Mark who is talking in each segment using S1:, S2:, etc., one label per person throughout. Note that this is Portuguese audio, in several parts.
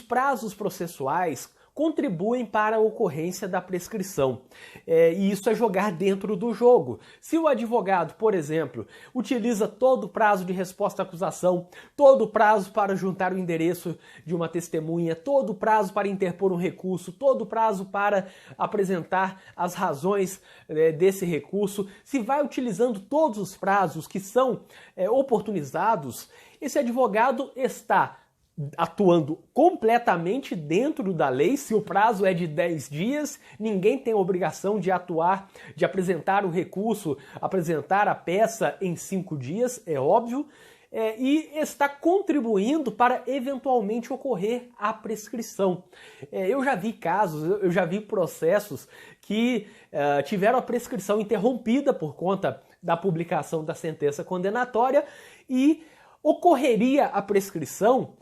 S1: prazos processuais contribuem para a ocorrência da prescrição. E isso é jogar dentro do jogo. Se o advogado, por exemplo, utiliza todo o prazo de resposta à acusação, todo o prazo para juntar o endereço de uma testemunha, todo o prazo para interpor um recurso, todo o prazo para apresentar as razões desse recurso, se vai utilizando todos os prazos que são oportunizados, esse advogado está atuando completamente dentro da lei. Se o prazo é de 10 dias, ninguém tem a obrigação de atuar, de apresentar o recurso, apresentar a peça em 5 dias, é óbvio, e está contribuindo para eventualmente ocorrer a prescrição. Eu já vi casos, eu já vi processos que tiveram a prescrição interrompida por conta da publicação da sentença condenatória e ocorreria a prescrição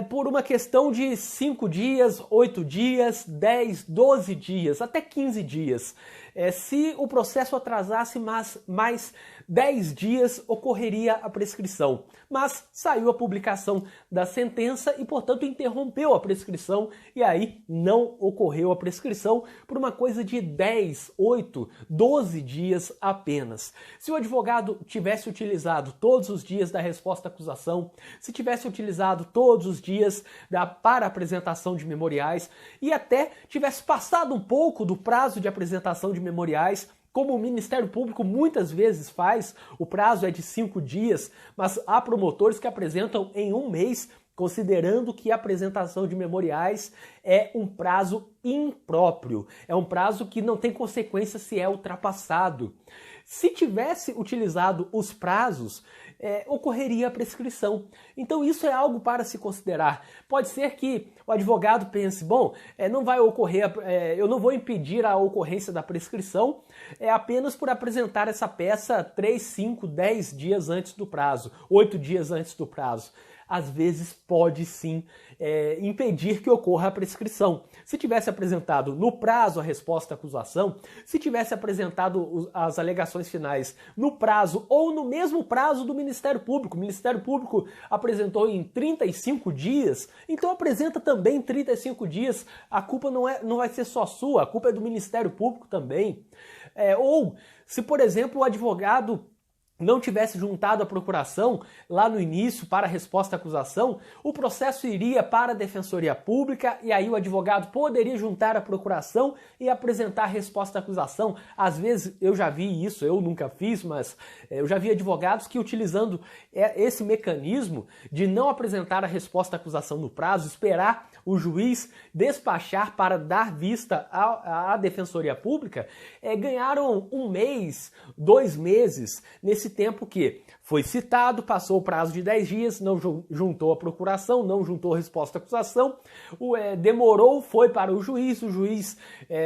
S1: por uma questão de 5 dias, 8 dias, 10, 12 dias, até 15 dias. Se o processo atrasasse mais 10 dias, ocorreria a prescrição. Mas saiu a publicação da sentença e, portanto, interrompeu a prescrição e aí não ocorreu a prescrição por uma coisa de 10, 8, 12 dias apenas. Se o advogado tivesse utilizado todos os dias da resposta à acusação, se tivesse utilizado todos os dias para apresentação de memoriais e até tivesse passado um pouco do prazo de apresentação de memoriais, como o Ministério Público muitas vezes faz, o prazo é de 5 dias, mas há promotores que apresentam em 1 mês, considerando que a apresentação de memoriais é um prazo impróprio, é um prazo que não tem consequência se é ultrapassado. Se tivesse utilizado os prazos, ocorreria a prescrição. Então isso é algo para se considerar. Pode ser que o advogado pense, bom, não vai ocorrer, eu não vou impedir a ocorrência da prescrição apenas por apresentar essa peça 3, 5, 10 dias antes do prazo, 8 dias antes do prazo. Às vezes pode sim impedir que ocorra a prescrição. Se tivesse apresentado no prazo a resposta à acusação, se tivesse apresentado as alegações finais no prazo ou no mesmo prazo do Ministério Público, o Ministério Público apresentou em 35 dias, então apresenta também em 35 dias, a culpa não vai ser só sua, a culpa é do Ministério Público também. Ou se, por exemplo, o advogado não tivesse juntado a procuração lá no início para a resposta à acusação, o processo iria para a Defensoria Pública e aí o advogado poderia juntar a procuração e apresentar a resposta à acusação. Às vezes eu já vi isso, eu nunca fiz, mas eu já vi advogados que utilizando esse mecanismo de não apresentar a resposta à acusação no prazo, esperar o juiz despachar para dar vista à Defensoria Pública, ganharam 1 mês, 2 meses, nesse tempo que foi citado, passou o prazo de 10 dias, não juntou a procuração, não juntou a resposta à acusação, demorou, foi para o juiz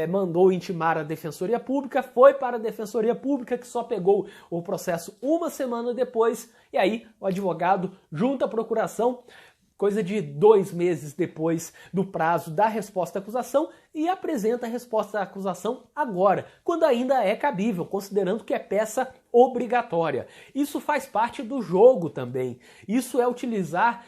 S1: mandou intimar a Defensoria Pública, foi para a Defensoria Pública que só pegou o processo 1 semana depois, e aí o advogado junta a procuração, coisa de 2 meses depois do prazo da resposta à acusação e apresenta a resposta à acusação agora, quando ainda é cabível, considerando que é peça obrigatória. Isso faz parte do jogo também. Isso é utilizar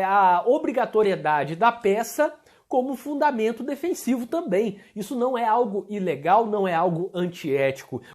S1: a obrigatoriedade da peça como fundamento defensivo também. Isso não é algo ilegal, não é algo antiético.